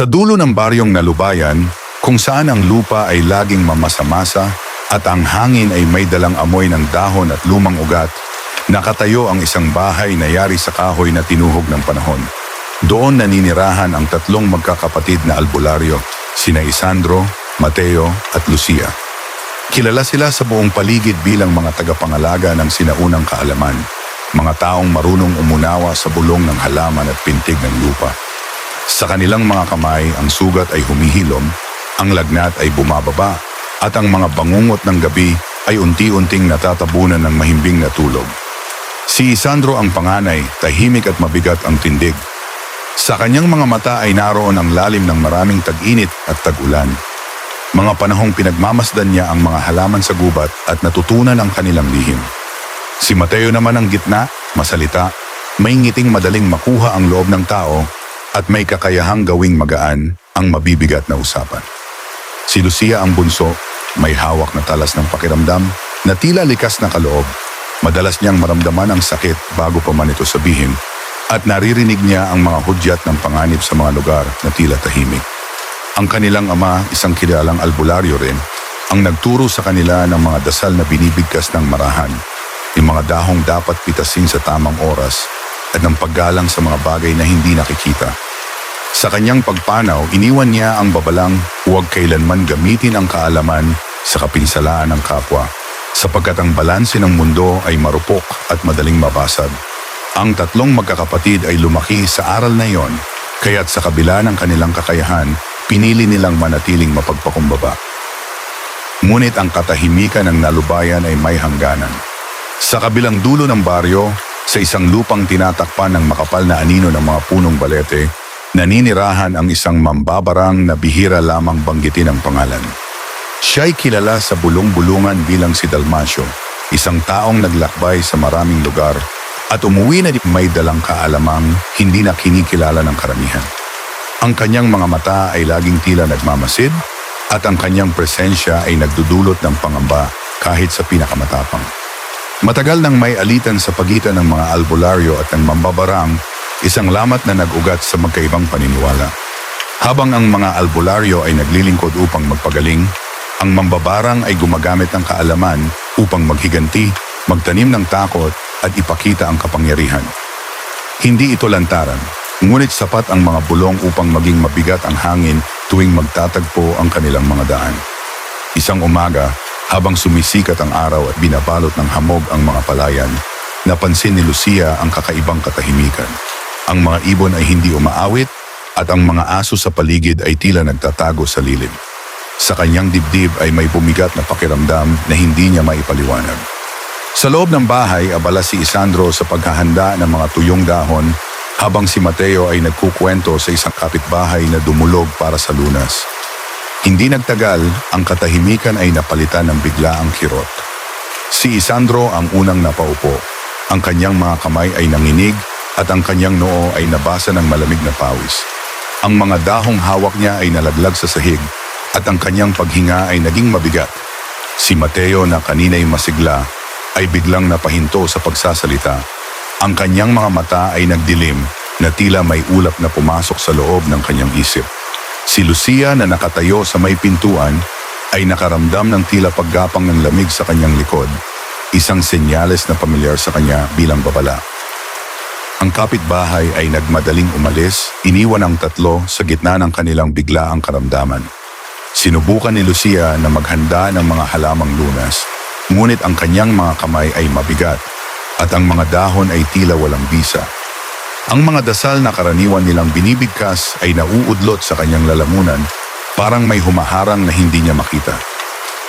Sa dulo ng baryong Nalubayan, kung saan ang lupa ay laging mamasa-masa at ang hangin ay may dalang amoy ng dahon at lumang ugat, nakatayo ang isang bahay na yari sa kahoy na tinuhog ng panahon. Doon naninirahan ang tatlong magkakapatid na albularyo, sina Isandro, Mateo at Lucia. Kilala sila sa buong paligid bilang mga tagapangalaga ng sinaunang kaalaman, mga taong marunong umunawa sa bulong ng halaman at pintig ng lupa. Sa kanilang mga kamay, ang sugat ay humihilom, ang lagnat ay bumababa, at ang mga bangungot ng gabi ay unti-unting natatabunan ng mahimbing na tulog. Si Isandro ang panganay, tahimik at mabigat ang tindig. Sa kanyang mga mata ay naroon ang lalim ng maraming tag-init at tag-ulan. Mga panahong pinagmamasdan niya ang mga halaman sa gubat at natutunan ang kanilang lihim. Si Mateo naman ang gitna, masalita, may ngiting madaling makuha ang loob ng tao at may kakayahang gawing magaan ang mabibigat na usapan. Si Lucia ang bunso, may hawak na talas ng pakiramdam na tila likas na kaloob. Madalas niyang maramdaman ang sakit bago pa man ito sabihin at naririnig niya ang mga hudyat ng panganib sa mga lugar na tila tahimik. Ang kanilang ama, isang kilalang albularyo rin, ang nagturo sa kanila ng mga dasal na binibigkas ng marahan, yung mga dahong dapat pitasin sa tamang oras at ng paggalang sa mga bagay na hindi nakikita. Sa kanyang pagpanaw, iniwan niya ang babalang huwag kailanman gamitin ang kaalaman sa kapinsalaan ng kapwa, sapagkat ang balanse ng mundo ay marupok at madaling mabasag. Ang tatlong magkakapatid ay lumaki sa aral na iyon, kaya't sa kabila ng kanilang kakayahan, pinili nilang manatiling mapagpakumbaba. Ngunit ang katahimikan ng Nalubayan ay may hangganan. Sa kabilang dulo ng baryo, sa isang lupang tinatakpan ng makapal na anino ng mga punong balete, naninirahan ang isang mambabarang na bihira lamang banggitin ang pangalan. Siya'y kilala sa bulong-bulungan bilang si Dalmasio, isang taong naglakbay sa maraming lugar at umuwi na may dalang kaalamang hindi na kinikilala ng karamihan. Ang kanyang mga mata ay laging tila nagmamasid at ang kanyang presensya ay nagdudulot ng pangamba kahit sa pinakamatapang. Matagal nang may alitan sa pagitan ng mga albularyo at ng mambabarang, isang lamat na nag-ugat sa magkaibang paniniwala. Habang ang mga albularyo ay naglilingkod upang magpagaling, ang mambabarang ay gumagamit ng kaalaman upang maghiganti, magtanim ng takot at ipakita ang kapangyarihan. Hindi ito lantaran, ngunit sapat ang mga bulong upang maging mabigat ang hangin tuwing magtatagpo ang kanilang mga daan. Isang umaga, habang sumisikat ang araw at binabalot ng hamog ang mga palayan, napansin ni Lucia ang kakaibang katahimikan. Ang mga ibon ay hindi umaawit at ang mga aso sa paligid ay tila nagtatago sa lilim. Sa kanyang dibdib ay may bumigat na pakiramdam na hindi niya maipaliwanag. Sa loob ng bahay, abala si Isandro sa paghahanda ng mga tuyong dahon habang si Mateo ay nagkukwento sa isang kapitbahay na dumulog para sa lunas. Hindi nagtagal, ang katahimikan ay napalitan ng biglaang kirot. Si Isandro ang unang napaupo. Ang kanyang mga kamay ay nanginig at ang kanyang noo ay nabasa ng malamig na pawis. Ang mga dahong hawak niya ay nalaglag sa sahig at ang kanyang paghinga ay naging mabigat. Si Mateo na kanina'y masigla ay biglang napahinto sa pagsasalita. Ang kanyang mga mata ay nagdilim na tila may ulap na pumasok sa loob ng kanyang isip. Si Lucia na nakatayo sa may pintuan ay nakaramdam ng tila paggapang ng lamig sa kanyang likod, isang senyales na pamilyar sa kanya bilang babala. Ang kapitbahay ay nagmadaling umalis, iniwan ang tatlo sa gitna ng kanilang biglaang karamdaman. Sinubukan ni Lucia na maghanda ng mga halamang lunas, ngunit ang kanyang mga kamay ay mabigat at ang mga dahon ay tila walang bisa. Ang mga dasal na karaniwan nilang binibigkas ay nauudlot sa kanyang lalamunan, parang may humaharang na hindi niya makita.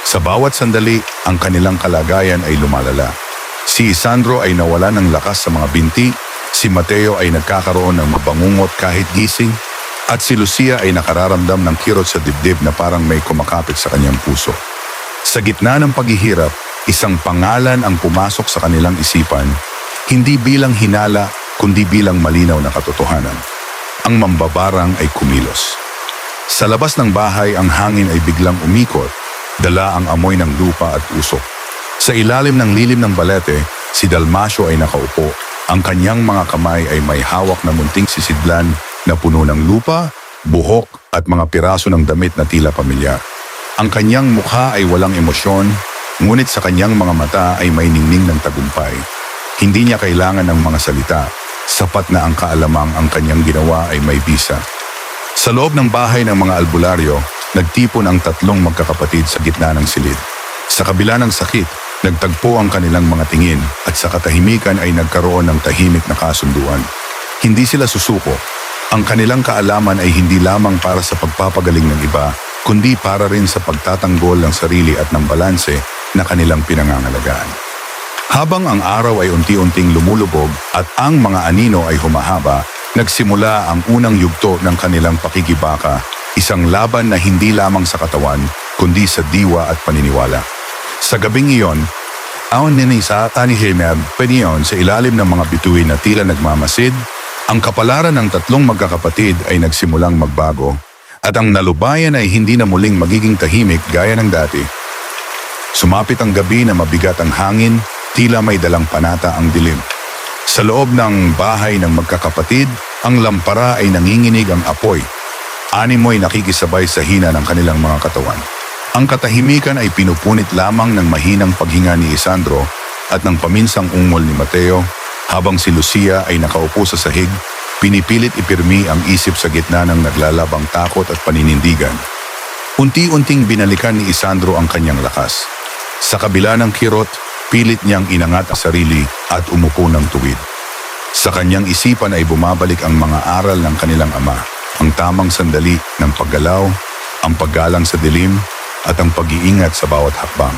Sa bawat sandali, ang kanilang kalagayan ay lumalala. Si Isandro ay nawala ng lakas sa mga binti, si Mateo ay nagkakaroon ng mabangungot kahit gising, at si Lucia ay nakararamdam ng kirot sa dibdib na parang may kumakapit sa kanyang puso. Sa gitna ng paghihirap, isang pangalan ang pumasok sa kanilang isipan, hindi bilang hinala, kundi bilang malinaw na katotohanan. Ang mambabarang ay kumilos. Sa labas ng bahay, ang hangin ay biglang umikot, dala ang amoy ng lupa at usok. Sa ilalim ng lilim ng balete, si Dalmasio ay nakaupo. Ang kanyang mga kamay ay may hawak na munting sisidlan na puno ng lupa buhok at mga piraso ng damit na tila pamilyar. Ang kanyang mukha ay walang emosyon, ngunit sa kanyang mga mata ay may ningning ng tagumpay. Hindi niya kailangan ng mga salita, sapat na ang kaalamang ang kanyang ginawa ay may bisa. Sa loob ng bahay ng mga albularyo, nagtipon ang tatlong magkakapatid sa gitna ng silid. Sa kabila ng sakit, nagtagpo ang kanilang mga tingin at sa katahimikan ay nagkaroon ng tahimik na kasunduan. Hindi sila susuko. Ang kanilang kaalaman ay hindi lamang para sa pagpapagaling ng iba, kundi para rin sa pagtatanggol ng sarili at ng balanse na kanilang pinangangalagaan. Habang ang araw ay unti-unting lumulubog at ang mga anino ay humahaba, nagsimula ang unang yugto ng kanilang pakikibaka, isang laban na hindi lamang sa katawan, kundi sa diwa at paniniwala. Sa gabing iyon, aon ninisa ni Hemer Penion sa ilalim ng mga bituin na tila nagmamasid, ang kapalaran ng tatlong magkakapatid ay nagsimulang magbago at ang nalubayan ay hindi na muling magiging tahimik gaya ng dati. Sumapit ang gabi na mabigat ang hangin, tila may dalang panata ang dilim. Sa loob ng bahay ng magkakapatid, ang lampara ay nanginginig ang apoy. Animoy nakikisabay sa hina ng kanilang mga katawan. Ang katahimikan ay pinupunit lamang ng mahinang paghinga ni Isandro at ng paminsang ungol ni Mateo, habang si Lucia ay nakaupo sa sahig, pinipilit ipirmi ang isip sa gitna ng naglalabang takot at paninindigan. Unti-unting binalikan ni Isandro ang kanyang lakas. Sa kabila ng kirot, pilit niyang inangat ang sarili at umupo ng tuwid. Sa kanyang isipan ay bumabalik ang mga aral ng kanilang ama, ang tamang sandali ng paggalaw, ang paggalang sa dilim, at ang pag-iingat sa bawat hakbang.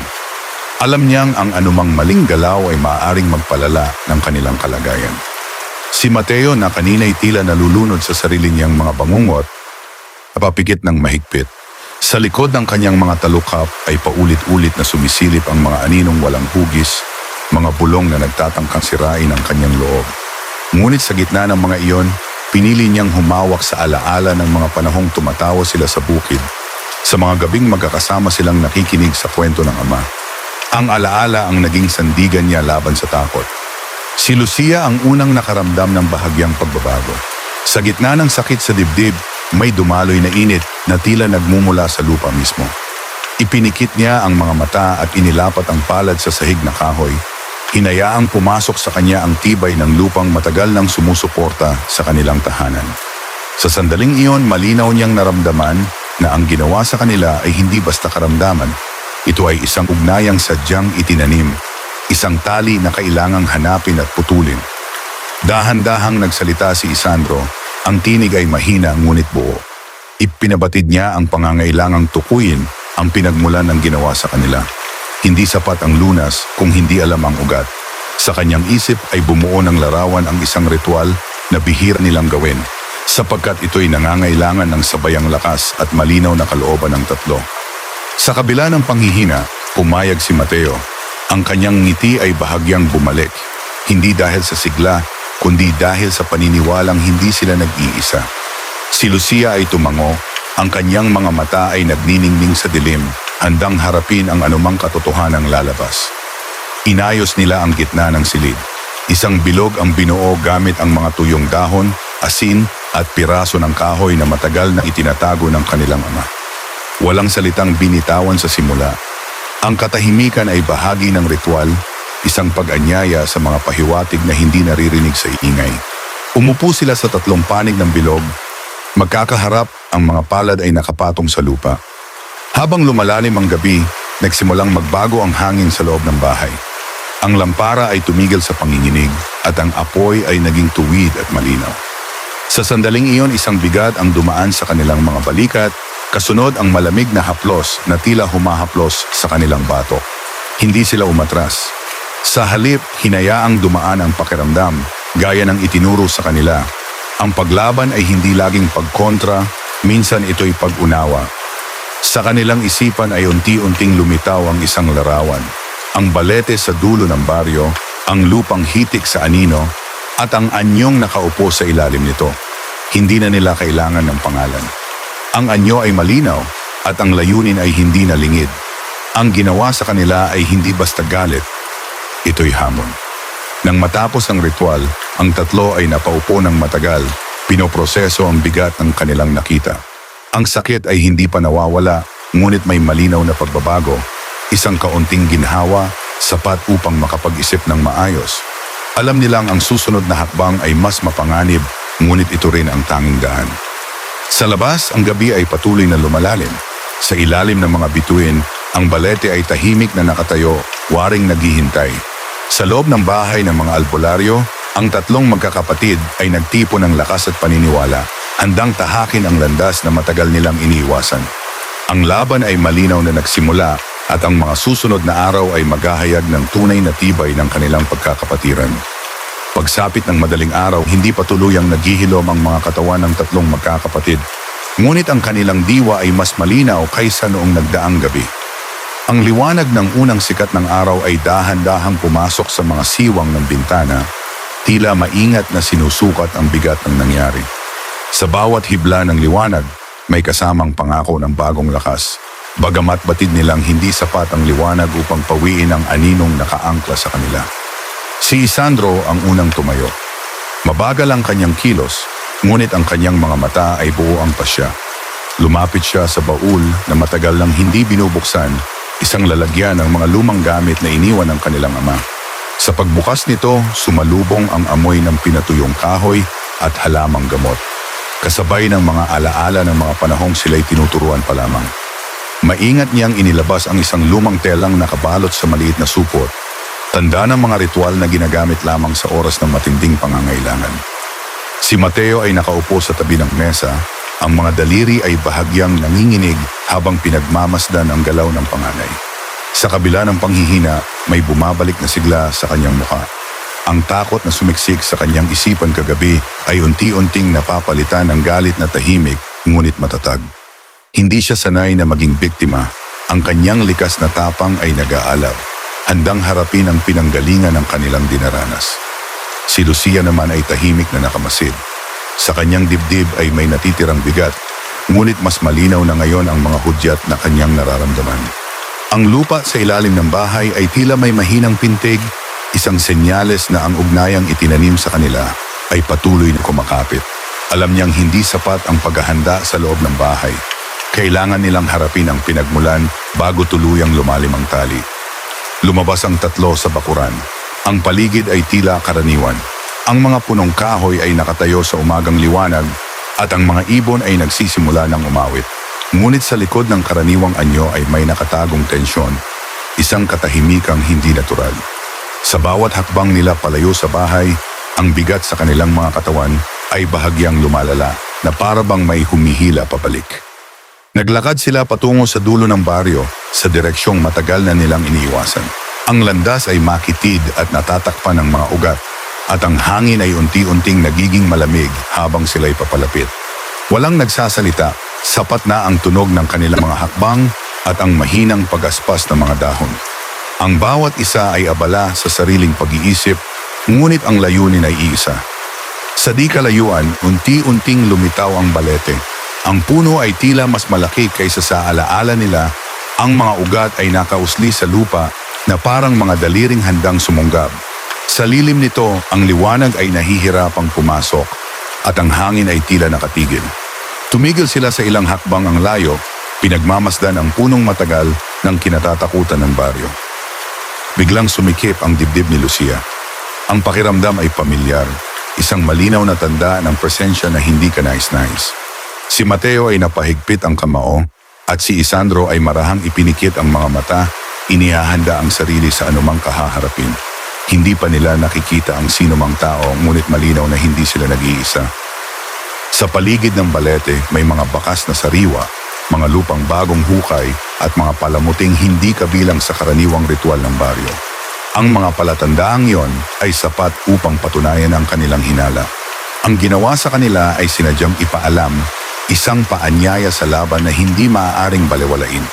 Alam niyang ang anumang maling galaw ay maaaring magpalala ng kanilang kalagayan. Si Mateo na kanina'y tila nalulunod sa sarili niyang mga bangungot, napapikit ng mahigpit. Sa likod ng kanyang mga talukap ay paulit-ulit na sumisilip ang mga aninong walang hugis, mga bulong na nagtatangkang sirain ang kanyang loob. Ngunit sa gitna ng mga iyon, pinili niyang humawak sa alaala ng mga panahong tumatawa sila sa bukid, sa mga gabing magkakasama silang nakikinig sa kwento ng ama. Ang alaala ang naging sandigan niya laban sa takot. Si Lucia ang unang nakaramdam ng bahagyang pagbabago. Sa gitna ng sakit sa dibdib, may dumaloy na init na tila nagmumula sa lupa mismo. Ipinikit niya ang mga mata at inilapat ang palad sa sahig na kahoy. Hinayaang pumasok sa kanya ang tibay ng lupang matagal nang sumusuporta sa kanilang tahanan. Sa sandaling iyon, malinaw niyang naramdaman na ang ginawa sa kanila ay hindi basta karamdaman. Ito ay isang ugnayang sadyang itinanim, isang tali na kailangang hanapin at putulin. Dahan-dahang nagsalita si Isandro, ang tinig ay mahina ngunit buo. Ipinabatid niya ang pangangailangang tukuyin ang pinagmulan ng ginawa sa kanila. Hindi sapat ang lunas kung hindi alam ang ugat. Sa kanyang isip ay bumuo ng larawan ang isang ritual na bihira nilang gawin, sapagkat ito'y nangangailangan ng sabayang lakas at malinaw na kalooban ng tatlo. Sa kabila ng panghihina, pumayag si Mateo. Ang kanyang ngiti ay bahagyang bumalik, hindi dahil sa sigla, kundi dahil sa paniniwalang hindi sila nag-iisa. Si Lucia ay tumango, ang kanyang mga mata ay nagniningning sa dilim, handang harapin ang anumang katotohanang lalabas. Inayos nila ang gitna ng silid. Isang bilog ang binuo gamit ang mga tuyong dahon, asin, at piraso ng kahoy na matagal na itinatago ng kanilang ama. Walang salitang binitawan sa simula. Ang katahimikan ay bahagi ng ritual, isang pag-anyaya sa mga pahiwatig na hindi naririnig sa ingay. Umupo sila sa tatlong panig ng bilog, magkakaharap, ang mga palad ay nakapatong sa lupa. Habang lumalalim ang gabi, nagsimulang magbago ang hangin sa loob ng bahay. Ang lampara ay tumigil sa panginginig at ang apoy ay naging tuwid at malinaw. Sa sandaling iyon, isang bigat ang dumaan sa kanilang mga balikat, kasunod ang malamig na haplos na tila humahaplos sa kanilang batok. Hindi sila umatras. Sa halip, hinayaang dumaan ang pakiramdam, gaya ng itinuro sa kanila. Ang paglaban ay hindi laging pagkontra, minsan ito'y pag-unawa. Sa kanilang isipan ay unti-unting lumitaw ang isang larawan. Ang balete sa dulo ng baryo, ang lupang hitik sa anino, at ang anyong nakaupo sa ilalim nito. Hindi na nila kailangan ng pangalan. Ang anyo ay malinaw at ang layunin ay hindi nalingid. Ang ginawa sa kanila ay hindi basta galit. Ito'y hamon. Nang matapos ang ritual, ang tatlo ay napaupo ng matagal, Pinoproseso ang bigat ng kanilang nakita. Ang sakit ay hindi pa nawawala, ngunit may malinaw na pagbabago. Isang kaunting ginhawa, sapat upang makapag-isip ng maayos. Alam nilang ang susunod na hakbang ay mas mapanganib, ngunit ito rin ang tanging daan. Sa labas, ang gabi ay patuloy na lumalalim. Sa ilalim ng mga bituin, ang balete ay tahimik na nakatayo, waring naghihintay. Sa loob ng bahay ng mga albularyo, ang tatlong magkakapatid ay nagtipon ng lakas at paniniwala, handang tahakin ang landas na matagal nilang iniiwasan. Ang laban ay malinaw na nagsimula at ang mga susunod na araw ay maghahayag ng tunay na tibay ng kanilang pagkakapatiran. Pagsapit ng madaling araw, hindi pa tuluyang naghihilom ang mga katawan ng tatlong magkakapatid, ngunit ang kanilang diwa ay mas malinaw kaysa noong nagdaang gabi. Ang liwanag ng unang sikat ng araw ay dahan-dahang pumasok sa mga siwang ng bintana, tila maingat na sinusukat ang bigat ng nangyari. Sa bawat hibla ng liwanag, may kasamang pangako ng bagong lakas, bagamat batid nilang hindi sapat ang liwanag upang pawiin ang aninong nakaangkla sa kanila. Si Isandro ang unang tumayo. Mabagal ang kanyang kilos, ngunit ang kanyang mga mata ay buo ang pasya. Lumapit siya sa baul na matagal nang hindi binubuksan, isang lalagyan ng mga lumang gamit na iniwan ng kanilang ama. Sa pagbukas nito, sumalubong ang amoy ng pinatuyong kahoy at halamang gamot, kasabay ng mga alaala ng mga panahong sila'y tinuturuan pa lamang. Maingat niyang inilabas ang isang lumang telang nakabalot sa maliit na supot, tanda ng mga ritual na ginagamit lamang sa oras ng matinding pangangailangan. Si Mateo ay nakaupo sa tabi ng mesa, ang mga daliri ay bahagyang nanginginig habang pinagmamasdan ang galaw ng panganay. Sa kabila ng panghihina, may bumabalik na sigla sa kanyang mukha. Ang takot na sumiksik sa kanyang isipan kagabi ay unti-unting napapalitan ng galit na tahimik, ngunit matatag. Hindi siya sanay na maging biktima. Ang kanyang likas na tapang ay nag-aalab, handang harapin ang pinanggalingan ng kanilang dinaranas. Si Lucia naman ay tahimik na nakamasid. Sa kanyang dibdib ay may natitirang bigat, ngunit mas malinaw na ngayon ang mga hudyat na kanyang nararamdaman. Ang lupa sa ilalim ng bahay ay tila may mahinang pintig, isang senyales na ang ugnayang itinanim sa kanila ay patuloy na kumakapit. Alam niyang hindi sapat ang paghahanda sa loob ng bahay. Kailangan nilang harapin ang pinagmulan bago tuluyang lumalim ang tali. Lumabas ang tatlo sa bakuran. Ang paligid ay tila karaniwan. Ang mga punong kahoy ay nakatayo sa umagang liwanag at ang mga ibon ay nagsisimula ng umawit. Ngunit sa likod ng karaniwang anyo ay may nakatagong tensyon, isang katahimikang hindi natural. Sa bawat hakbang nila palayo sa bahay, ang bigat sa kanilang mga katawan ay bahagyang lumalala na para bang may humihila pabalik. Naglakad sila patungo sa dulo ng baryo sa direksyong matagal na nilang iniiwasan. Ang landas ay makitid at natatakpan ng mga ugat at ang hangin ay unti-unting nagiging malamig habang sila'y papalapit. Walang nagsasalita, sapat na ang tunog ng kanilang mga hakbang at ang mahinang pagaspas ng mga dahon. Ang bawat isa ay abala sa sariling pag-iisip, ngunit ang layunin ay iisa. Sa di kalayuan, unti-unting lumitaw ang balete. Ang puno ay tila mas malaki kaysa sa alaala nila, ang mga ugat ay nakausli sa lupa na parang mga daliring handang sumunggab. Sa lilim nito, ang liwanag ay nahihirapang pumasok at ang hangin ay tila nakatigil. Tumigil sila sa ilang hakbang ang layo, pinagmamasdan ang punong matagal ng kinatatakutan ng baryo. Biglang sumikip ang dibdib ni Lucia. Ang pakiramdam ay pamilyar, isang malinaw na tanda ng presensya na hindi ka nais-nais. Si Mateo ay napahigpit ang kamao at si Isandro ay marahang ipinikit ang mga mata, inihahanda ang sarili sa anumang kahaharapin. Hindi pa nila nakikita ang sinumang tao, ngunit malinaw na hindi sila nag-iisa. Sa paligid ng balete may mga bakas na sariwa, mga lupang bagong hukay at mga palamuting hindi kabilang sa karaniwang ritual ng baryo. Ang mga palatandaang iyon ay sapat upang patunayan ang kanilang hinala. Ang ginawa sa kanila ay sinadyang ipaalam, isang paanyaya sa laban na hindi maaaring balewalain.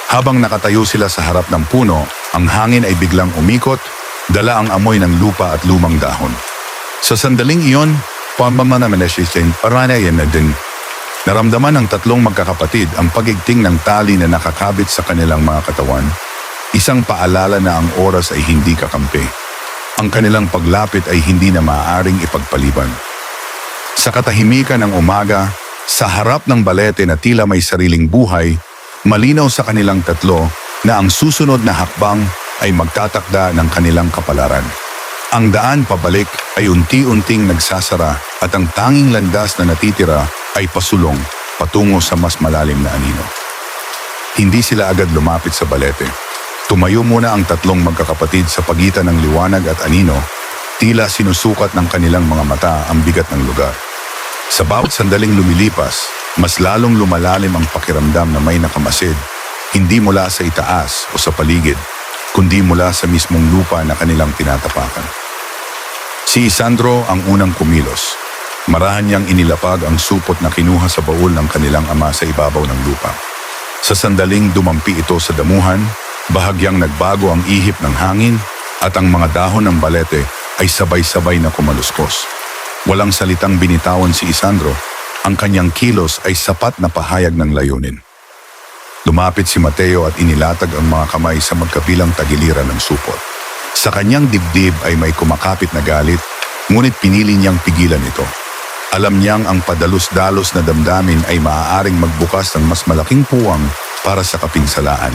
Habang nakatayo sila sa harap ng puno, ang hangin ay biglang umikot, dala ang amoy ng lupa at lumang dahon. Sa sandaling iyon, naramdaman ng tatlong magkakapatid ang pagigting ng tali na nakakabit sa kanilang mga katawan, isang paalala na ang oras ay hindi kakampi. Ang kanilang paglapit ay hindi na maaaring ipagpaliban. Sa katahimikan ng umaga, sa harap ng balete na tila may sariling buhay, malinaw sa kanilang tatlo na ang susunod na hakbang ay magtatakda ng kanilang kapalaran. Ang daan pabalik ay unti-unting nagsasara at ang tanging landas na natitira ay pasulong patungo sa mas malalim na anino. Hindi sila agad lumapit sa balete. Tumayo muna ang tatlong magkakapatid sa pagitan ng liwanag at anino, tila sinusukat ng kanilang mga mata ang bigat ng lugar. Sa bawat sandaling lumilipas, mas lalong lumalalim ang pakiramdam na may nakamasid, hindi mula sa itaas o sa paligid, kundi mula sa mismong lupa na kanilang tinatapakan. Si Isandro ang unang kumilos. Marahan niyang inilapag ang supot na kinuha sa baul ng kanilang ama sa ibabaw ng lupa. Sa sandaling dumampi ito sa damuhan, bahagyang nagbago ang ihip ng hangin at ang mga dahon ng balete ay sabay-sabay na kumaluskos. Walang salitang binitawan si Isandro, ang kanyang kilos ay sapat na pahayag ng layunin. Lumapit si Mateo at inilatag ang mga kamay sa magkabilang tagiliran ng supot. Sa kanyang dibdib ay may kumakapit na galit, ngunit pinili niyang pigilan ito. Alam niyang ang padalos-dalos na damdamin ay maaaring magbukas ng mas malaking puwang para sa kapinsalaan.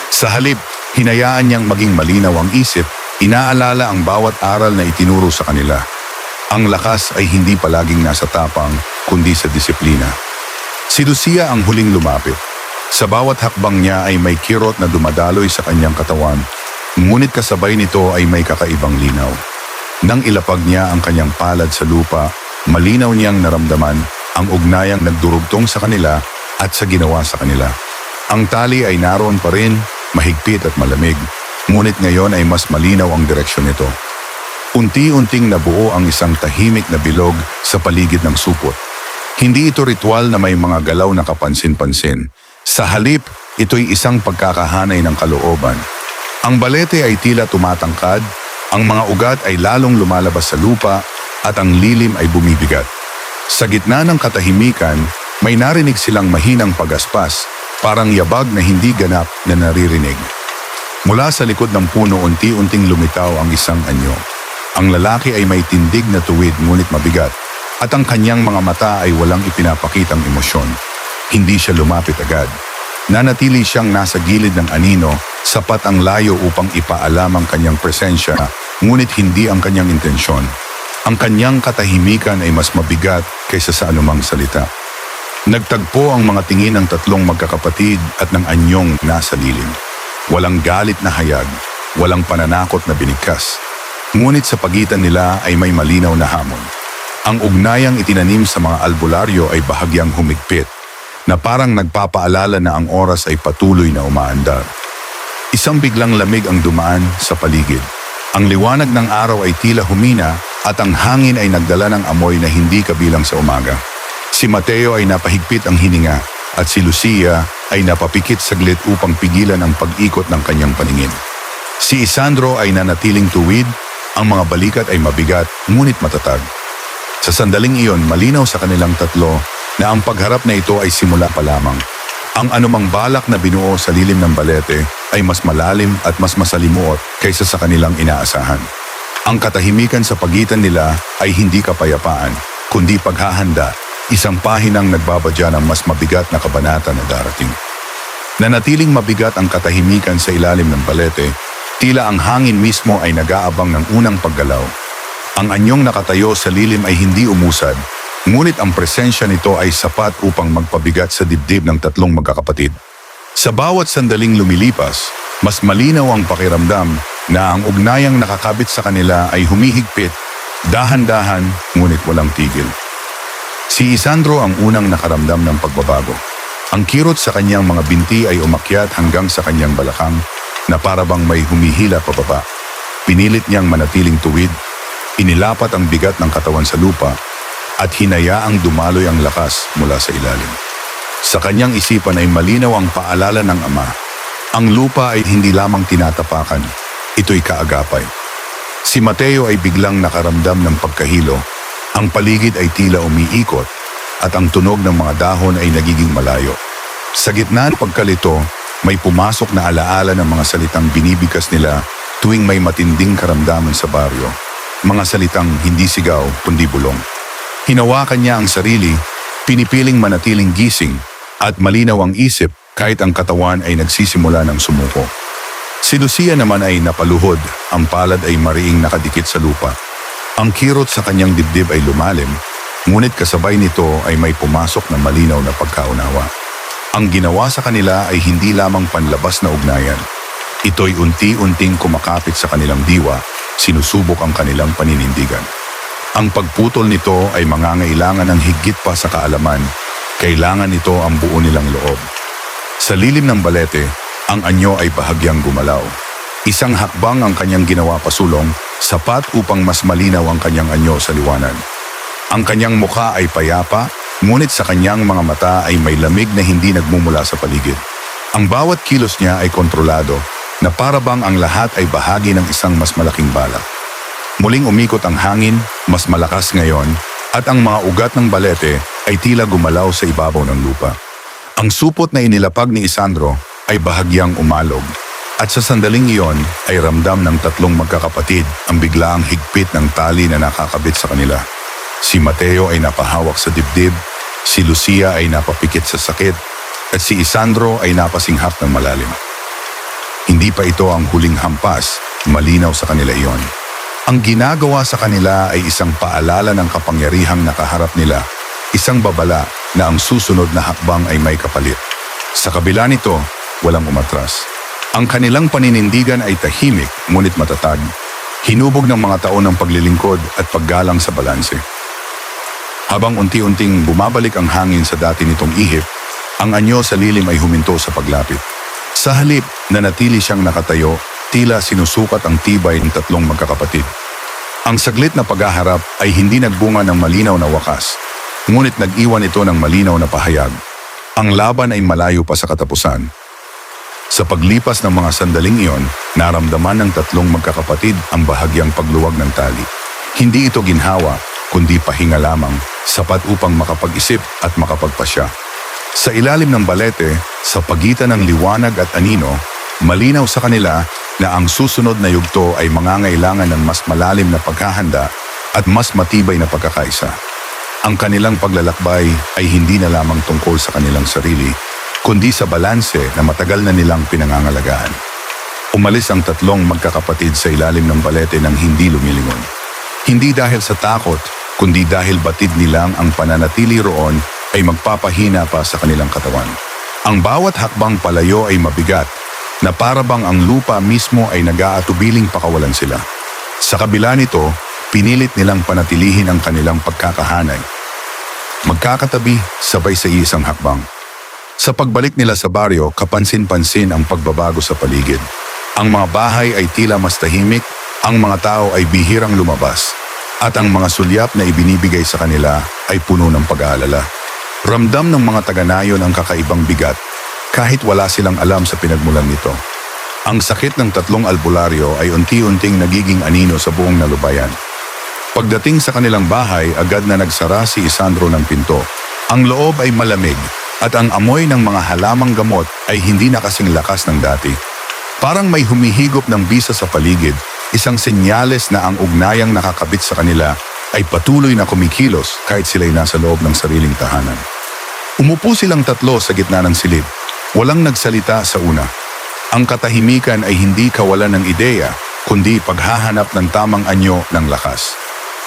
Sa halip, hinayaan niyang maging malinaw ang isip, inaalala ang bawat aral na itinuro sa kanila. Ang lakas ay hindi palaging nasa tapang, kundi sa disiplina. Si Lucia ang huling lumapit. Sa bawat hakbang niya ay may kirot na dumadaloy sa kanyang katawan, ngunit kasabay nito ay may kakaibang linaw. Nang ilapag niya ang kanyang palad sa lupa, malinaw niyang naramdaman ang ugnayang nagdurugtong sa kanila at sa ginawa sa kanila. Ang tali ay naroon pa rin, mahigpit at malamig, ngunit ngayon ay mas malinaw ang direksyon nito. Unti-unting nabuo ang isang tahimik na bilog sa paligid ng supot. Hindi ito ritual na may mga galaw na kapansin-pansin. Sa halip, ito'y isang pagkakahanay ng kalooban. Ang balete ay tila tumatangkad, ang mga ugat ay lalong lumalabas sa lupa at ang lilim ay bumibigat. Sa gitna ng katahimikan, may narinig silang mahinang pagaspas, parang yabag na hindi ganap na naririnig. Mula sa likod ng puno unti-unting lumitaw ang isang anyo. Ang lalaki ay may tindig na tuwid ngunit mabigat at ang kanyang mga mata ay walang ipinapakitang emosyon. Hindi siya lumapit agad. Nanatili siyang nasa gilid ng anino, sapat ang layo upang ipaalam ang kanyang presensya, ngunit hindi ang kanyang intensyon. Ang kanyang katahimikan ay mas mabigat kaysa sa anumang salita. Nagtagpo ang mga tingin ng tatlong magkakapatid at ng anyong nasa lilim. Walang galit na hayag, walang pananakot na binigkas. Ngunit sa pagitan nila ay may malinaw na hamon. Ang ugnayang itinanim sa mga albularyo ay bahagyang humigpit, na parang nagpapaalala na ang oras ay patuloy na umaandar. Isang biglang lamig ang dumaan sa paligid. Ang liwanag ng araw ay tila humina at ang hangin ay nagdala ng amoy na hindi kabilang sa umaga. Si Mateo ay napahigpit ang hininga at si Lucia ay napapikit saglit upang pigilan ang pag-ikot ng kanyang paningin. Si Isandro ay nanatiling tuwid, ang mga balikat ay mabigat ngunit matatag. Sa sandaling iyon, malinaw sa kanilang tatlo na ang pagharap na ito ay simula pa lamang. Ang anumang balak na binuo sa lilim ng balete ay mas malalim at mas masalimuot kaysa sa kanilang inaasahan. Ang katahimikan sa pagitan nila ay hindi kapayapaan, kundi paghahanda, isang pahinang nagbabadya ng mas mabigat na kabanata na darating. Nanatiling mabigat ang katahimikan sa ilalim ng balete, tila ang hangin mismo ay nag-aabang ng unang paggalaw. Ang anyong nakatayo sa lilim ay hindi umusad, ngunit ang presensya nito ay sapat upang magpabigat sa dibdib ng tatlong magkakapatid. Sa bawat sandaling lumilipas, mas malinaw ang pakiramdam na ang ugnayang nakakabit sa kanila ay humihigpit, dahan-dahan, ngunit walang tigil. Si Isandro ang unang nakaramdam ng pagbabago. Ang kirot sa kanyang mga binti ay umakyat hanggang sa kanyang balakang na parabang may humihila pababa. Pinilit niyang manatiling tuwid, inilapat ang bigat ng katawan sa lupa, at hinayaang dumaloy ang lakas mula sa ilalim. Sa kanyang isipan ay malinaw ang paalala ng ama. Ang lupa ay hindi lamang tinatapakan, ito'y kaagapay. Si Mateo ay biglang nakaramdam ng pagkahilo. Ang paligid ay tila umiikot at ang tunog ng mga dahon ay nagiging malayo. Sa gitna ng pagkalito, may pumasok na alaala ng mga salitang binibigkas nila tuwing may matinding karamdaman sa baryo. Mga salitang hindi sigaw kundi bulong. Hinawakan niya ang sarili, pinipiling manatiling gising at malinaw ang isip kahit ang katawan ay nagsisimula ng sumuko. Si Lucia naman ay napaluhod, ang palad ay mariing nakadikit sa lupa. Ang kirot sa kanyang dibdib ay lumalim, ngunit kasabay nito ay may pumasok na malinaw na pagkaunawa. Ang ginawa sa kanila ay hindi lamang panlabas na ugnayan. Ito'y unti-unting kumakapit sa kanilang diwa, sinusubok ang kanilang paninindigan. Ang pagputol nito ay mangangailangan ng higit pa sa kaalaman, kailangan nito ang buo nilang loob. Sa lilim ng balete, ang anyo ay bahagyang gumalaw. Isang hakbang ang kanyang ginawa pasulong, sapat upang mas malinaw ang kanyang anyo sa liwanag. Ang kanyang mukha ay payapa, ngunit sa kanyang mga mata ay may lamig na hindi nagmumula sa paligid. Ang bawat kilos niya ay kontrolado, na para bang ang lahat ay bahagi ng isang mas malaking bala. Muling umikot ang hangin, mas malakas ngayon, at ang mga ugat ng balete ay tila gumalaw sa ibabaw ng lupa. Ang supot na inilapag ni Isandro ay bahagyang umalog, at sa sandaling iyon ay ramdam ng tatlong magkakapatid ang biglaang higpit ng tali na nakakabit sa kanila. Si Mateo ay napahawak sa dibdib, si Lucia ay napapikit sa sakit, at si Isandro ay napasinghap ng malalim. Hindi pa ito ang huling hampas, malinaw sa kanila iyon. Ang ginagawa sa kanila ay isang paalala ng kapangyarihang nakaharap nila, isang babala na ang susunod na hakbang ay may kapalit. Sa kabila nito, walang umatras. Ang kanilang paninindigan ay tahimik ngunit matatag, hinubog ng mga taon ng paglilingkod at paggalang sa balanse. Habang unti-unting bumabalik ang hangin sa dati nitong ihip, ang anyo sa lilim ay huminto sa paglapit. Sa halip na natili siyang nakatayo, tila sinusukat ang tibay ng tatlong magkakapatid. Ang saglit na paghaharap ay hindi nagbunga ng malinaw na wakas, ngunit nag-iwan ito ng malinaw na pahayag. Ang laban ay malayo pa sa katapusan. Sa paglipas ng mga sandaling iyon, naramdaman ng tatlong magkakapatid ang bahagyang pagluwag ng tali. Hindi ito ginhawa, kundi pahinga lamang, sapat upang makapag-isip at makapagpasya. Sa ilalim ng balete, sa pagitan ng liwanag at anino, malinaw sa kanila na ang susunod na yugto ay mangangailangan ng mas malalim na paghahanda at mas matibay na pagkakaisa. Ang kanilang paglalakbay ay hindi na lamang tungkol sa kanilang sarili, kundi sa balanse na matagal na nilang pinangangalagaan. Umalis ang tatlong magkakapatid sa ilalim ng balete nang hindi lumilingon. Hindi dahil sa takot, kundi dahil batid nilang ang pananatili roon ay magpapahina pa sa kanilang katawan. Ang bawat hakbang palayo ay mabigat, na para bang ang lupa mismo ay nag-aatubiling pakawalan sila. Sa kabila nito, pinilit nilang panatilihin ang kanilang pagkakahanay. Magkakatabi, sabay sa isang hakbang. Sa pagbalik nila sa baryo, kapansin-pansin ang pagbabago sa paligid. Ang mga bahay ay tila mas tahimik, ang mga tao ay bihirang lumabas, at ang mga sulyap na ibinibigay sa kanila ay puno ng pag-aalala. Ramdam ng mga taga-nayon ang kakaibang bigat, kahit wala silang alam sa pinagmulan nito. Ang sakit ng tatlong albularyo ay unti-unting nagiging anino sa buong nalubayan. Pagdating sa kanilang bahay, agad na nagsara si Isandro ng pinto. Ang loob ay malamig, at ang amoy ng mga halamang gamot ay hindi na kasing lakas ng dati. Parang may humihigop ng bisa sa paligid, isang senyales na ang ugnayang nakakabit sa kanila ay patuloy na kumikilos kahit sila'y nasa loob ng sariling tahanan. Umupo silang tatlo sa gitna ng silid. Walang nagsalita sa una. Ang katahimikan ay hindi kawalan ng ideya, kundi paghahanap ng tamang anyo ng lakas.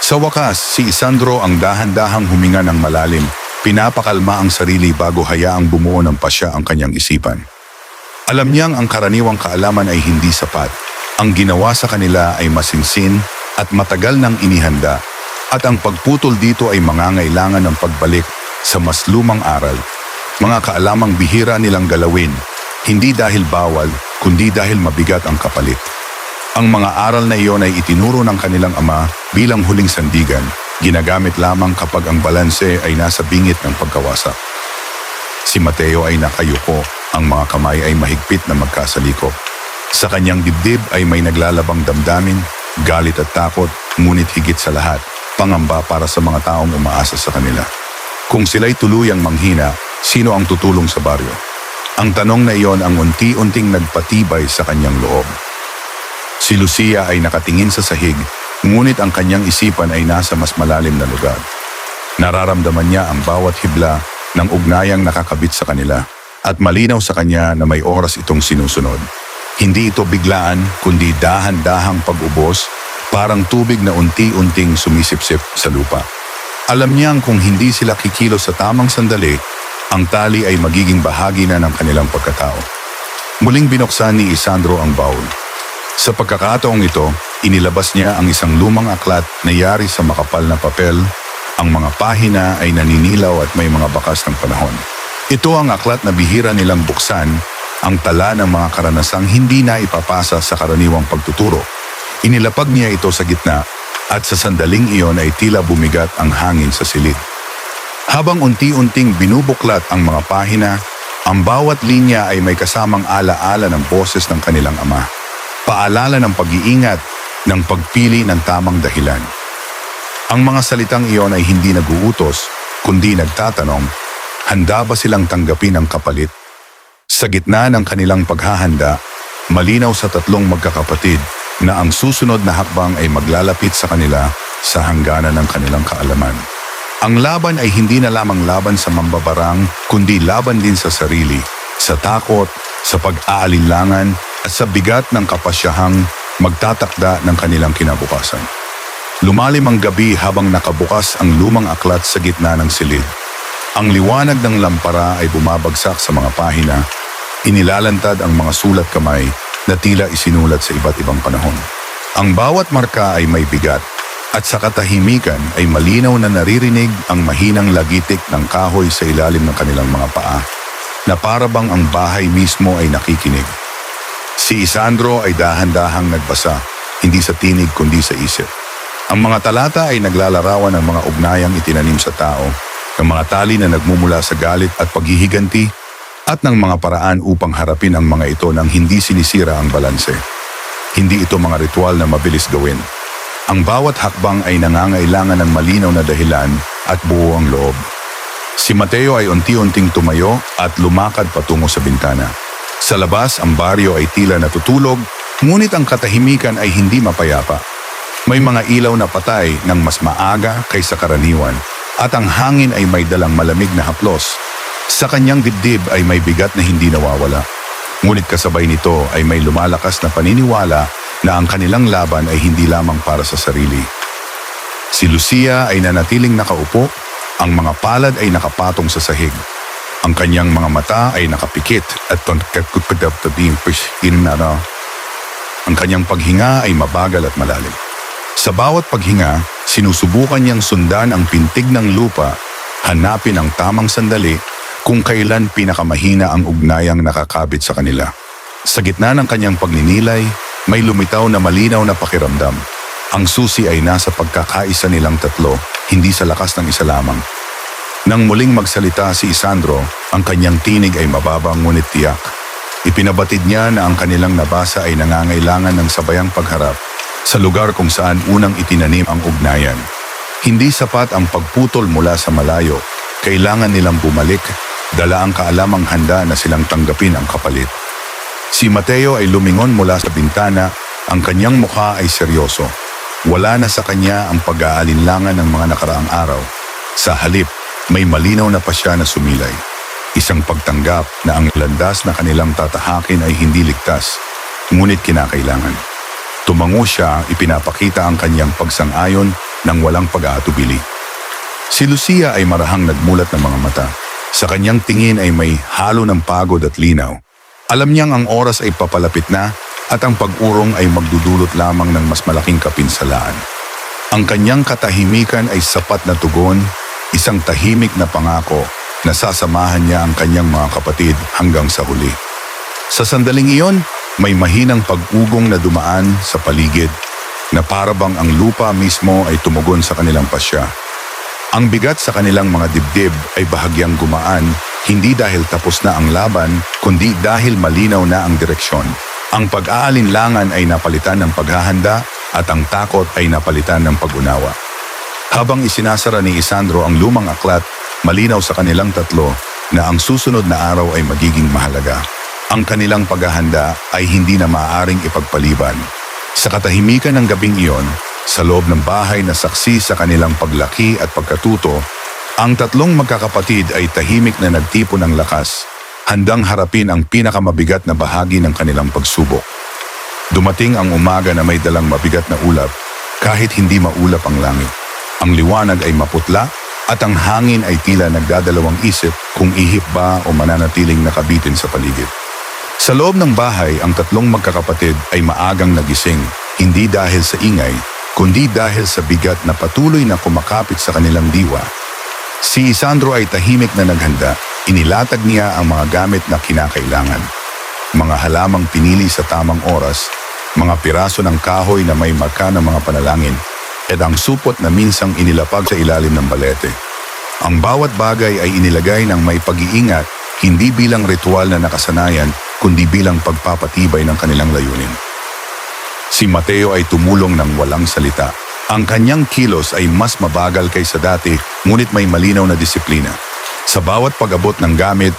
Sa wakas, si Isandro ang dahan-dahang huminga ng malalim, pinapakalma ang sarili bago hayaang bumuo ng pasya ang kanyang isipan. Alam niyang ang karaniwang kaalaman ay hindi sapat. Ang ginawa sa kanila ay masinsin at matagal nang inihanda, at ang pagputol dito ay mangangailangan ng pagbalik sa mas lumang aral. Mga kaalamang bihira nilang galawin, hindi dahil bawal, kundi dahil mabigat ang kapalit. Ang mga aral na iyon ay itinuro ng kanilang ama bilang huling sandigan, ginagamit lamang kapag ang balanse ay nasa bingit ng pagkawasak. Si Mateo ay nakayuko, ang mga kamay ay mahigpit na magkasalikop. Sa kanyang dibdib ay may naglalabang damdamin, galit at takot, ngunit higit sa lahat, pangamba para sa mga taong umaasa sa kanila. Kung sila'y tuluyang manghina, sino ang tutulong sa baryo? Ang tanong na iyon ang unti-unting nagpatibay sa kanyang loob. Si Lucia ay nakatingin sa sahig, ngunit ang kanyang isipan ay nasa mas malalim na lugar. Nararamdaman niya ang bawat hibla ng ugnayang nakakabit sa kanila at malinaw sa kanya na may oras itong sinusunod. Hindi ito biglaan kundi dahan-dahang pag-ubos, parang tubig na unti-unting sumisipsip sa lupa. Alam niyang kung hindi sila kikilos sa tamang sandali, ang tali ay magiging bahagi na ng kanilang pagkatao. Muling binuksan ni Isandro ang baul. Sa pagkakataong ito, inilabas niya ang isang lumang aklat na yari sa makapal na papel. Ang mga pahina ay naninilaw at may mga bakas ng panahon. Ito ang aklat na bihira nilang buksan, ang tala ng mga karanasang hindi na ipapasa sa karaniwang pagtuturo. Inilapag niya ito sa gitna at sa sandaling iyon ay tila bumigat ang hangin sa silid. Habang unti-unting binubuklat ang mga pahina, ang bawat linya ay may kasamang ala-ala ng boses ng kanilang ama. Paalala ng pag-iingat, ng pagpili ng tamang dahilan. Ang mga salitang iyon ay hindi naguutos, kundi nagtatanong, handa ba silang tanggapin ang kapalit? Sa gitna ng kanilang paghahanda, malinaw sa tatlong magkakapatid na ang susunod na hakbang ay maglalapit sa kanila sa hangganan ng kanilang kaalaman. Ang laban ay hindi na lamang laban sa mambabarang, kundi laban din sa sarili, sa takot, sa pag-aalinlangan at sa bigat ng kapasyahang magtatakda ng kanilang kinabukasan. Lumalim ang gabi habang nakabukas ang lumang aklat sa gitna ng silid. Ang liwanag ng lampara ay bumabagsak sa mga pahina, inilalantad ang mga sulat kamay na tila isinulat sa iba't ibang panahon. Ang bawat marka ay may bigat at sa katahimikan ay malinaw na naririnig ang mahinang lagitik ng kahoy sa ilalim ng kanilang mga paa, na parabang ang bahay mismo ay nakikinig. Si Isandro ay dahan-dahang nagbasa, hindi sa tinig kundi sa isip. Ang mga talata ay naglalarawan ng mga ugnayang itinanim sa tao, ng mga tali na nagmumula sa galit at paghihiganti, at ng mga paraan upang harapin ang mga ito nang hindi sinisira ang balanse. Hindi ito mga ritual na mabilis gawin. Ang bawat hakbang ay nangangailangan ng malinaw na dahilan at buo ang loob. Si Mateo ay unti-unting tumayo at lumakad patungo sa bintana. Sa labas, ang baryo ay tila natutulog, ngunit ang katahimikan ay hindi mapayapa. May mga ilaw na patay ng mas maaga kaysa karaniwan at ang hangin ay may dalang malamig na haplos. Sa kanyang dibdib ay may bigat na hindi nawawala. Ngunit kasabay nito ay may lumalakas na paniniwala na ang kanilang laban ay hindi lamang para sa sarili. Si Lucia ay nanatiling nakaupo, ang mga palad ay nakapatong sa sahig. Ang kanyang mga mata ay nakapikit at ang kanyang paghinga ay mabagal at malalim. Sa bawat paghinga, sinusubukan niyang sundan ang pintig ng lupa, hanapin ang tamang sandali kung kailan pinakamahina ang ugnayang nakakabit sa kanila. Sa gitna ng kanyang pagninilay, may lumitaw na malinaw na pakiramdam. Ang susi ay nasa pagkakaisa nilang tatlo, hindi sa lakas ng isa lamang. Nang muling magsalita si Isandro, ang kanyang tinig ay mababang ngunit tiyak. Ipinabatid niya na ang kanilang nabasa ay nangangailangan ng sabayang pagharap sa lugar kung saan unang itinanim ang ugnayan. Hindi sapat ang pagputol mula sa malayo, kailangan nilang bumalik, dala ang kaalamang handa na silang tanggapin ang kapalit. Si Mateo ay lumingon mula sa bintana, ang kanyang mukha ay seryoso. Wala na sa kanya ang pag-aalinlangan ng mga nakaraang araw. Sa halip, may malinaw na pasya na sumilay. Isang pagtanggap na ang landas na kanilang tatahakin ay hindi ligtas, ngunit kinakailangan. Tumango siya, ipinapakita ang kanyang pagsang-ayon ng walang pag-aatubili. Si Lucia ay marahang nagmulat ng mga mata. Sa kanyang tingin ay may halo ng pagod at linaw. Alam niyang ang oras ay papalapit na at ang pag-urong ay magdudulot lamang ng mas malaking kapinsalaan. Ang kanyang katahimikan ay sapat na tugon, isang tahimik na pangako na sasamahan niya ang kanyang mga kapatid hanggang sa huli. Sa sandaling iyon, may mahinang pag-ugong na dumaan sa paligid na parabang ang lupa mismo ay tumugon sa kanilang pasya. Ang bigat sa kanilang mga dibdib ay bahagyang gumaan, hindi dahil tapos na ang laban, kundi dahil malinaw na ang direksyon. Ang pag-aalinlangan ay napalitan ng paghahanda at ang takot ay napalitan ng pag-unawa. Habang isinasara ni Isandro ang lumang aklat, malinaw sa kanilang tatlo na ang susunod na araw ay magiging mahalaga. Ang kanilang paghahanda ay hindi na maaaring ipagpaliban. Sa katahimikan ng gabing iyon, sa loob ng bahay na saksi sa kanilang paglaki at pagkatuto, Ang tatlong magkakapatid ay tahimik na nagtipon ng lakas, handang harapin ang pinakamabigat na bahagi ng kanilang pagsubok. Dumating ang umaga na may dalang mabigat na ulap, kahit hindi maulap ang langit. Ang liwanag ay maputla at ang hangin ay tila nagdadalawang isip kung ihip ba o mananatiling nakabitin sa paligid. Sa loob ng bahay, ang tatlong magkakapatid ay maagang nagising, hindi dahil sa ingay, kundi dahil sa bigat na patuloy na kumakapit sa kanilang diwa. Si Isandro ay tahimik na naghanda, inilatag niya ang mga gamit na kinakailangan. Mga halamang pinili sa tamang oras, mga piraso ng kahoy na may marka ng mga panalangin, at ang supot na minsang inilapag sa ilalim ng balete. Ang bawat bagay ay inilagay ng may pag-iingat, hindi bilang ritual na nakasanayan, kundi bilang pagpapatibay ng kanilang layunin. Si Mateo ay tumulong ng walang salita. Ang kanyang kilos ay mas mabagal kaysa dati, ngunit may malinaw na disiplina. Sa bawat pag-abot ng gamit,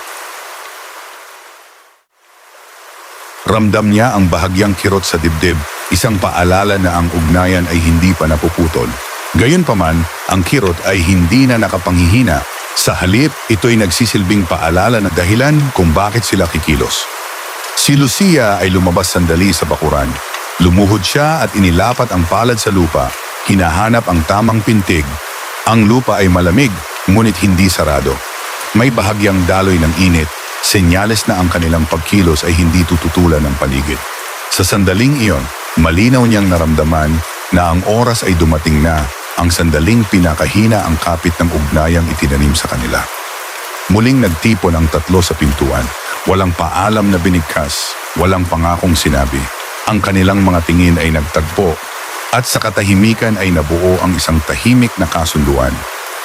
ramdam niya ang bahagyang kirot sa dibdib, isang paalala na ang ugnayan ay hindi pa napuputol. Gayunpaman, ang kirot ay hindi na nakapanghihina. Sa halip, ito'y nagsisilbing paalala na dahilan kung bakit sila kikilos. Si Lucia ay lumabas sandali sa bakuran. Lumuhod siya at inilapat ang palad sa lupa, hinahanap ang tamang pintig. Ang lupa ay malamig, ngunit hindi sarado. May bahagyang daloy ng init, senyales na ang kanilang pagkilos ay hindi tututulan ng paligid. Sa sandaling iyon, malinaw niyang naramdaman na ang oras ay dumating na, ang sandaling pinakahina ang kapit ng ugnayang itinanim sa kanila. Muling nagtipon ang tatlo sa pintuan, walang paalam na binigkas, walang pangakong sinabi. Ang kanilang mga tingin ay nagtagpo, at sa katahimikan ay nabuo ang isang tahimik na kasunduan.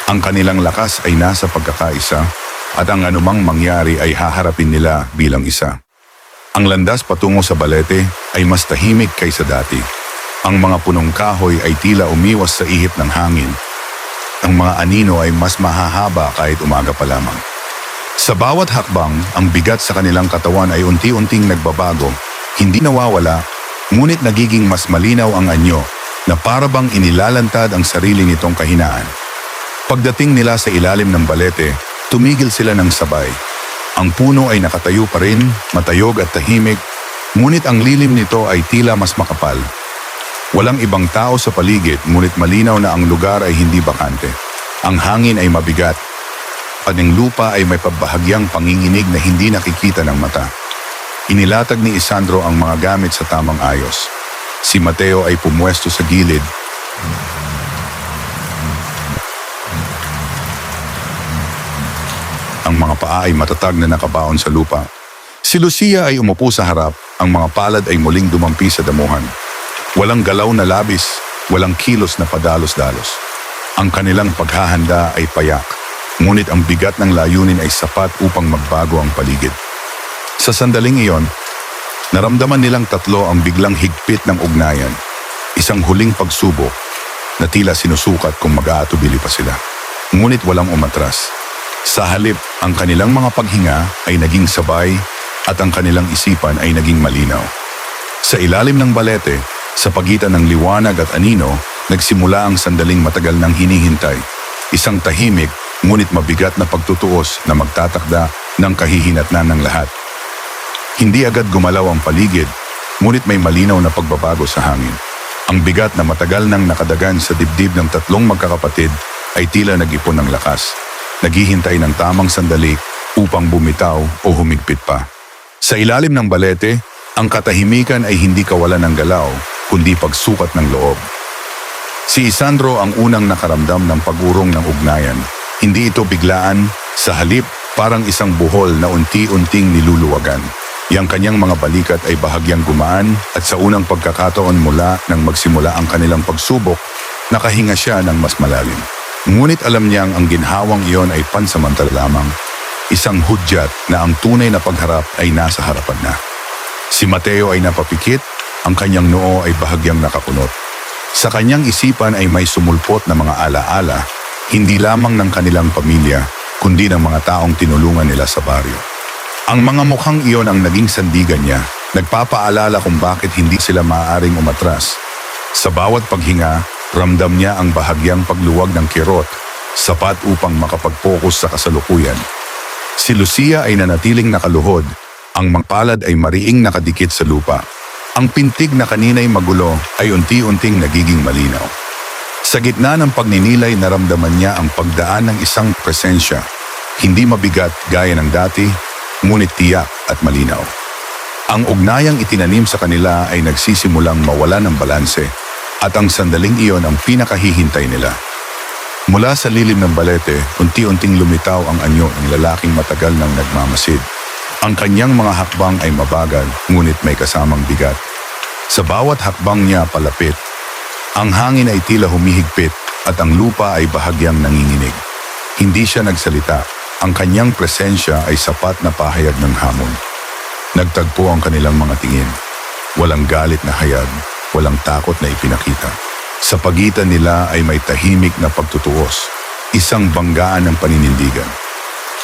Ang kanilang lakas ay nasa pagkakaisa, at ang anumang mangyari ay haharapin nila bilang isa. Ang landas patungo sa balete ay mas tahimik kaysa dati. Ang mga punong kahoy ay tila umiwas sa ihip ng hangin. Ang mga anino ay mas mahahaba kahit umaga pa lamang. Sa bawat hakbang, ang bigat sa kanilang katawan ay unti-unting nagbabago, hindi nawawala, ngunit nagiging mas malinaw ang anyo na parabang inilalantad ang sarili nitong kahinaan. Pagdating nila sa ilalim ng balete, tumigil sila ng sabay. Ang puno ay nakatayo pa rin, matayog at tahimik, ngunit ang lilim nito ay tila mas makapal. Walang ibang tao sa paligid, ngunit malinaw na ang lugar ay hindi bakante. Ang hangin ay mabigat, at ang lupa ay may pabahagyang panginginig na hindi nakikita ng mata. Inilatag ni Isandro ang mga gamit sa tamang ayos. Si Mateo ay pumwesto sa gilid. Ang mga paa ay matatag na nakabaon sa lupa. Si Lucia ay umupo sa harap, ang mga palad ay muling dumampi sa damuhan. Walang galaw na labis, walang kilos na padalos-dalos. Ang kanilang paghahanda ay payak, ngunit ang bigat ng layunin ay sapat upang magbago ang paligid. Sa sandaling iyon, naramdaman nilang tatlo ang biglang higpit ng ugnayan, isang huling pagsubok na tila sinusukat kung mag-aatubili pa sila. Ngunit walang umatras. Sa halip, ang kanilang mga paghinga ay naging sabay at ang kanilang isipan ay naging malinaw. Sa ilalim ng balete, sa pagitan ng liwanag at anino, nagsimula ang sandaling matagal ng hinihintay. Isang tahimik, ngunit mabigat na pagtutuos na magtatakda ng kahihinatnan ng lahat. Hindi agad gumalaw ang paligid, ngunit may malinaw na pagbabago sa hangin. Ang bigat na matagal nang nakadagan sa dibdib ng tatlong magkakapatid ay tila nag-ipon ng lakas. Naghihintay ng tamang sandali upang bumitaw o humigpit pa. Sa ilalim ng balete, ang katahimikan ay hindi kawalan ng galaw, kundi pagsukat ng loob. Si Isandro ang unang nakaramdam ng pag-urong ng ugnayan. Hindi ito biglaan, sa halip parang isang buhol na unti-unting niluluwagan. Yang kanyang mga balikat ay bahagyang gumaan at sa unang pagkakataon mula nang magsimula ang kanilang pagsubok, nakahinga siya ng mas malalim. Ngunit alam niyang ang ginhawang iyon ay pansamantala lamang. Isang hudyat na ang tunay na pagharap ay nasa harapan na. Si Mateo ay napapikit, ang kanyang noo ay bahagyang nakakunot. Sa kanyang isipan ay may sumulpot na mga alaala, hindi lamang ng kanilang pamilya, kundi ng mga taong tinulungan nila sa baryo. Ang mga mukhang iyon ang naging sandigan niya, nagpapaalala kung bakit hindi sila maaaring umatras. Sa bawat paghinga, ramdam niya ang bahagyang pagluwag ng kirot, sapat upang makapag-focus sa kasalukuyan. Si Lucia ay nanatiling nakaluhod, ang mga palad ay mariing nakadikit sa lupa. Ang pintig na kanina'y magulo ay unti-unting nagiging malinaw. Sa gitna ng pagninilay naramdaman niya ang pagdaan ng isang presensya, hindi mabigat gaya ng dati, ngunit tiyak at malinaw. Ang ugnayang itinanim sa kanila ay nagsisimulang mawala ng balanse at ang sandaling iyon ang pinakahihintay nila. Mula sa lilim ng balete, unti-unting lumitaw ang anyo ng lalaking matagal nang nagmamasid. Ang kanyang mga hakbang ay mabagal, ngunit may kasamang bigat. Sa bawat hakbang niya palapit, ang hangin ay tila humihigpit at ang lupa ay bahagyang nanginginig. Hindi siya nagsalita, ang kanyang presensya ay sapat na pahayag ng hamon. Nagtagpo ang kanilang mga tingin. Walang galit na hayag, walang takot na ipinakita. Sa pagitan nila ay may tahimik na pagtutuos, isang banggaan ng paninindigan.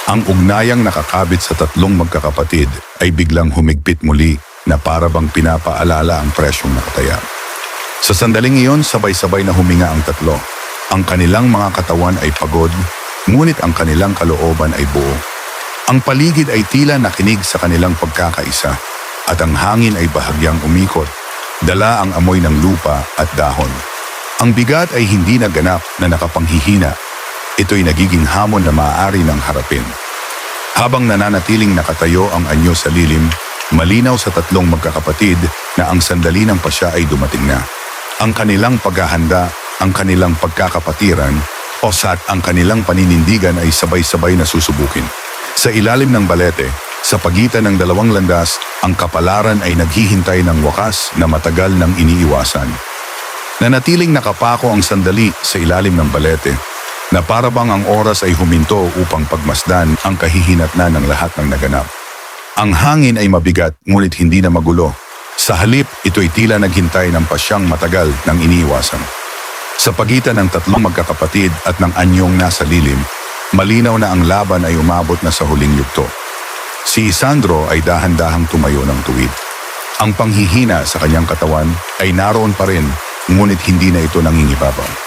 Ang ugnayang nakakabit sa tatlong magkakapatid ay biglang humigpit muli na para bang pinapaalala ang presyong nakataya. Sa sandaling iyon, sabay-sabay na huminga ang tatlo. Ang kanilang mga katawan ay pagod, ngunit ang kanilang kalooban ay buo. Ang paligid ay tila nakinig sa kanilang pagkakaisa at ang hangin ay bahagyang umikot, dala ang amoy ng lupa at dahon. Ang bigat ay hindi naganap na nakapanghihina. Ito'y nagiging hamon na maaari ng harapin. Habang nananatiling nakatayo ang anyo sa lilim, malinaw sa tatlong magkakapatid na ang sandali ng pasya ay dumating na. Ang kanilang paghahanda, ang kanilang pagkakapatiran, o ang kanilang paninindigan ay sabay-sabay na susubukin. Sa ilalim ng balete, sa pagitan ng dalawang landas, ang kapalaran ay naghihintay ng wakas na matagal nang iniiwasan. Nanatiling nakapako ang sandali sa ilalim ng balete, na para bang ang oras ay huminto upang pagmasdan ang kahihinatnan ng lahat ng naganap. Ang hangin ay mabigat ngunit hindi na magulo. Sa halip, ito'y tila naghintay ng pasyang matagal ng iniiwasan. Sa pagitan ng tatlong magkakapatid at ng anyong nasa lilim, malinaw na ang laban ay umabot na sa huling yugto. Si Isandro ay dahan-dahang tumayo ng tuwid. Ang panghihina sa kanyang katawan ay naroon pa rin, ngunit hindi na ito nangingibabaw.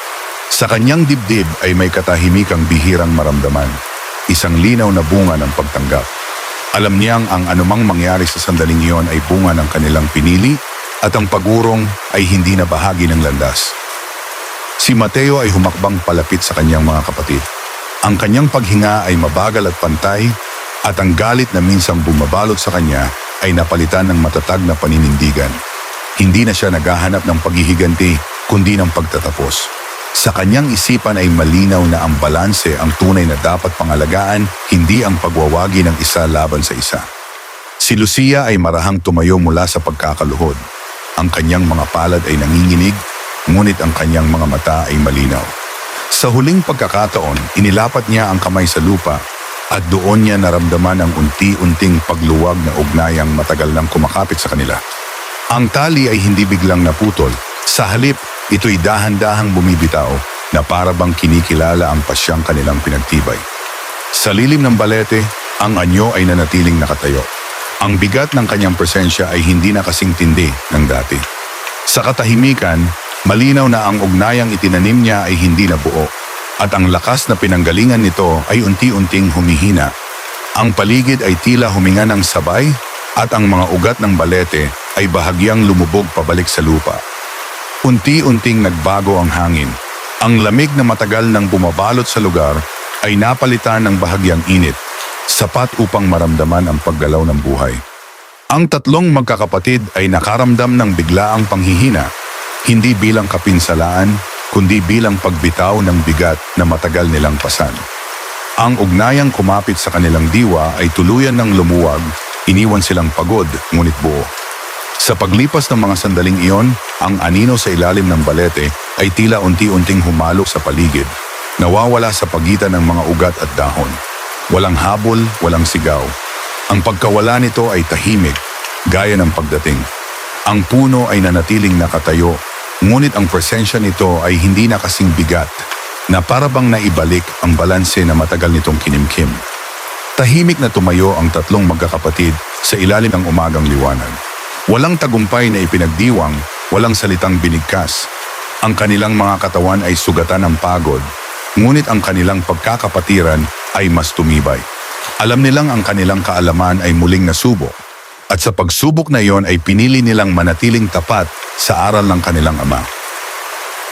Sa kanyang dibdib ay may katahimikang bihirang maramdaman, isang linaw na bunga ng pagtanggap. Alam niyang ang anumang mangyari sa sandaling iyon ay bunga ng kanilang pinili at ang pagurong ay hindi na bahagi ng landas. Si Mateo ay humakbang palapit sa kanyang mga kapatid. Ang kanyang paghinga ay mabagal at pantay at ang galit na minsang bumabalot sa kanya ay napalitan ng matatag na paninindigan. Hindi na siya naghahanap ng paghihiganti kundi ng pagtatapos. Sa kanyang isipan ay malinaw na ang balanse ang tunay na dapat pangalagaan, hindi ang pagwawagi ng isa laban sa isa. Si Lucia ay marahang tumayo mula sa pagkakaluhod. Ang kanyang mga palad ay nanginginig, ngunit ang kanyang mga mata ay malinaw. Sa huling pagkakataon, inilapat niya ang kamay sa lupa at doon niya naramdaman ang unti-unting pagluwag na ugnayang matagal nang kumakapit sa kanila. Ang tali ay hindi biglang naputol. Sa halip, ito'y dahan-dahang bumibitaw na para bang kinikilala ang pasyang kanilang pinagtibay. Sa lilim ng balete, ang anyo ay nanatiling nakatayo. Ang bigat ng kanyang presensya ay hindi na kasing tindi ng dati. Sa katahimikan, malinaw na ang ugnayang itinanim niya ay hindi na buo at ang lakas na pinanggalingan nito ay unti-unting humihina. Ang paligid ay tila huminga ng sabay at ang mga ugat ng balete ay bahagyang lumubog pabalik sa lupa. Unti-unting nagbago ang hangin. Ang lamig na matagal nang bumabalot sa lugar ay napalitan ng bahagyang init, sapat upang maramdaman ang paggalaw ng buhay. Ang tatlong magkakapatid ay nakaramdam ng biglaang panghihina, hindi bilang kapinsalaan, kundi bilang pagbitaw ng bigat na matagal nilang pasan. Ang ugnayang kumapit sa kanilang diwa ay tuluyan ng lumuwag, iniwan silang pagod ngunit buo. Sa paglipas ng mga sandaling iyon, ang anino sa ilalim ng balete ay tila unti-unting humalo sa paligid, nawawala sa pagitan ng mga ugat at dahon. Walang habol, walang sigaw. Ang pagkawala nito ay tahimik, gaya ng pagdating. Ang puno ay nanatiling nakatayo, ngunit ang presensya nito ay hindi na kasing bigat, na para bang naibalik ang balanse na matagal nitong kinimkim. Tahimik na tumayo ang tatlong magkakapatid sa ilalim ng umagang liwanag. Walang tagumpay na ipinagdiwang, walang salitang binigkas. Ang kanilang mga katawan ay sugatan ng pagod, ngunit ang kanilang pagkakapatiran ay mas tumibay. Alam nilang ang kanilang kaalaman ay muling nasubok, at sa pagsubok na iyon ay pinili nilang manatiling tapat sa aral ng kanilang ama.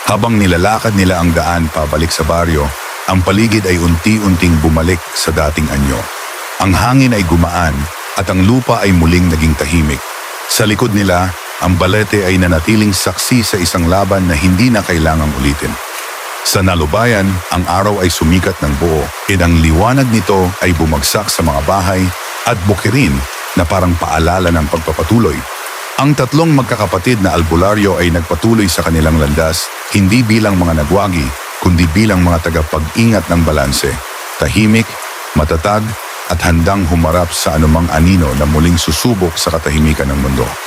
Habang nilalakad nila ang daan pabalik sa baryo, ang paligid ay unti-unting bumalik sa dating anyo. Ang hangin ay gumaan at ang lupa ay muling naging tahimik. Sa likod nila, ang balete ay nanatiling saksi sa isang laban na hindi na kailangang ulitin. Sa Nalubayan, ang araw ay sumikat ng buo, at ang liwanag nito ay bumagsak sa mga bahay at bukirin na parang paalala ng pagpapatuloy. Ang tatlong magkakapatid na albularyo ay nagpatuloy sa kanilang landas, hindi bilang mga nagwagi, kundi bilang mga tagapag-ingat ng balanse. Tahimik, matatag, at handang humarap sa anumang anino na muling susubok sa katahimikan ng mundo.